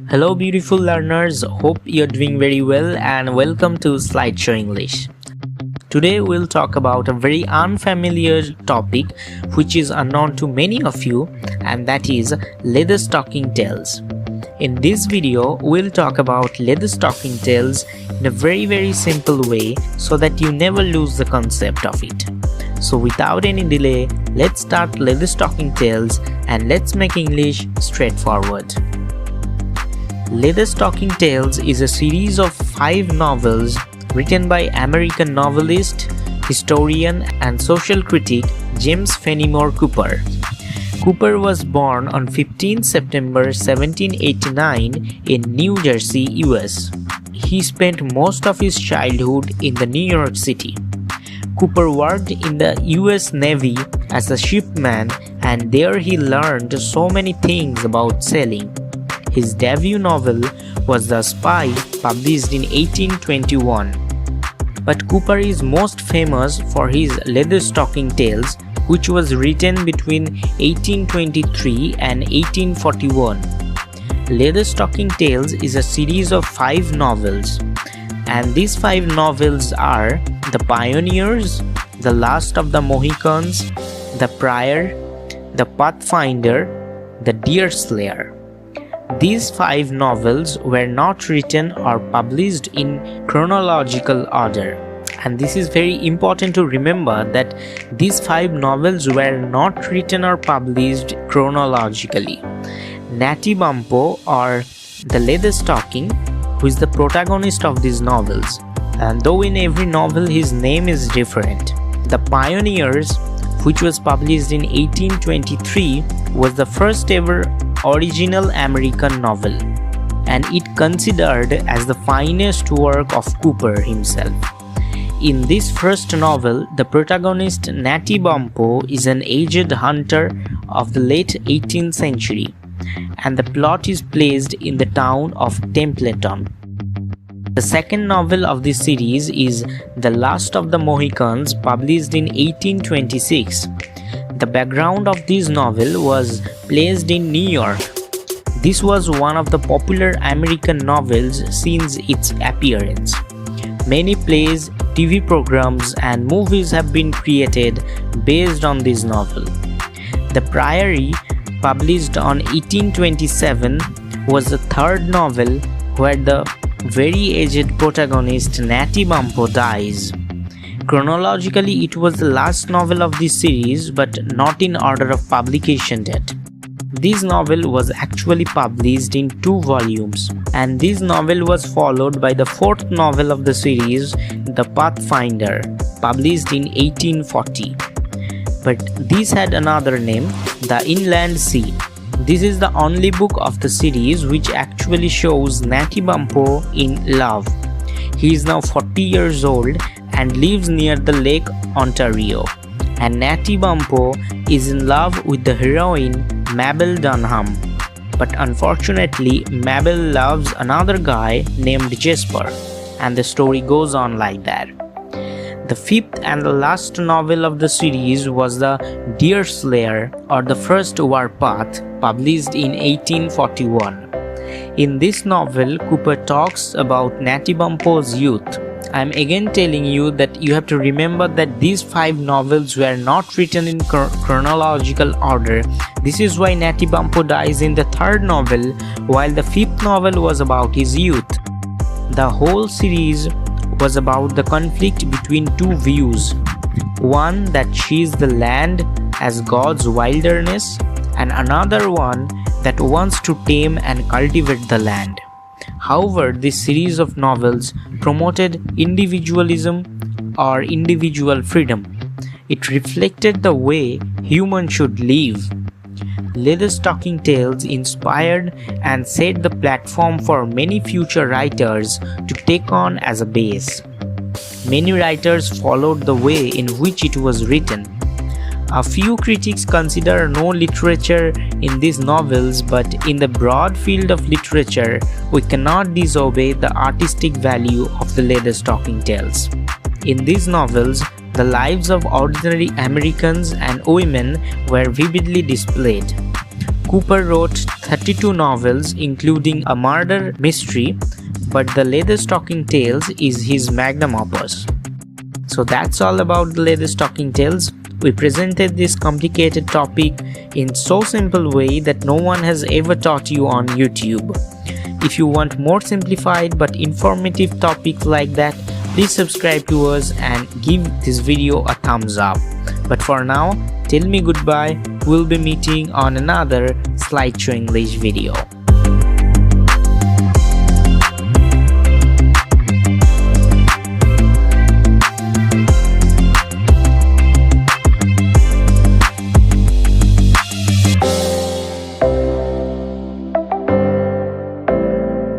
Hello beautiful learners, hope you're doing very well and welcome to Slideshow English. Today we'll talk about a very unfamiliar topic which is unknown to many of you, and that is Leatherstocking Tales. In this video we'll talk about Leatherstocking Tales in a very simple way so that you never lose the concept of it. So without any delay, let's start Leatherstocking Tales and let's make English straightforward. Leatherstocking Tales is a series of 5 novels written by American novelist, historian and social critic James Fenimore Cooper. Cooper was born on 15 September 1789 in New Jersey, US. He spent most of his childhood in the New York City. Cooper worked in the US Navy as a shipman, and there he learned so many things about sailing. His debut novel was The Spy, published in 1821. But Cooper is most famous for his Leatherstocking Tales, which was written between 1823 and 1841. Leatherstocking Tales is a series of 5 novels, and these 5 novels are The Pioneers, The Last of the Mohicans, The Prior, The Pathfinder, The Deerslayer. These 5 novels were not written or published in chronological order, and this is very important to remember that these 5 novels were not written or published chronologically. Natty Bumppo, or the Leatherstocking, who is the protagonist of these novels, and though in every novel his name is different. The Pioneers, which was published in 1823, was the first ever original American novel, and it considered as the finest work of Cooper himself. In this first novel, the protagonist Natty Bumppo is an aged hunter of the late 18th century, and the plot is placed in the town of Templeton. The second novel of this series is The Last of the Mohicans, published in 1826. The background of this novel was placed in New York. This was one of the popular American novels since its appearance. Many plays, TV programs and movies have been created based on this novel. The Priory, published on 1827, was the third novel where the very aged protagonist Natty Bumppo dies. Chronologically, it was the last novel of this series, but not in order of publication date. This novel was actually published in 2 volumes, and this novel was followed by the 4th novel of the series, The Pathfinder, published in 1840. But this had another name, The Inland Sea. This is the only book of the series which actually shows Natty Bumppo in love. He is now 40 years old and lives near the Lake Ontario, and Natty Bumppo is in love with the heroine Mabel Dunham. But unfortunately, Mabel loves another guy named Jasper, and the story goes on like that. The 5th and the last novel of the series was The Deerslayer, or The First Warpath, published in 1841. In this novel, Cooper talks about Natty Bumppo's youth. I am again telling you that you have to remember that these 5 novels were not written in chronological order. This is why Natty Bumppo dies in the 3rd novel, while the 5th novel was about his youth. The whole series was about the conflict between 2 views. One that sees the land as God's wilderness, and another one that wants to tame and cultivate the land. However, this series of novels promoted individualism or individual freedom. It reflected the way humans should live. Leatherstocking Tales inspired and set the platform for many future writers to take on as a base. Many writers followed the way in which it was written. A few critics consider no literature in these novels, but in the broad field of literature, we cannot disobey the artistic value of the Leatherstocking Tales. In these novels, the lives of ordinary Americans and women were vividly displayed. Cooper wrote 32 novels including a murder mystery, but the Leatherstocking Tales is his magnum opus. So that's all about the Leatherstocking Tales. We presented this complicated topic in so simple way that no one has ever taught you on YouTube. If you want more simplified but informative topics like that, please subscribe to us and give this video a thumbs up. But for now, tell me goodbye. We'll be meeting on another Slideshow English video.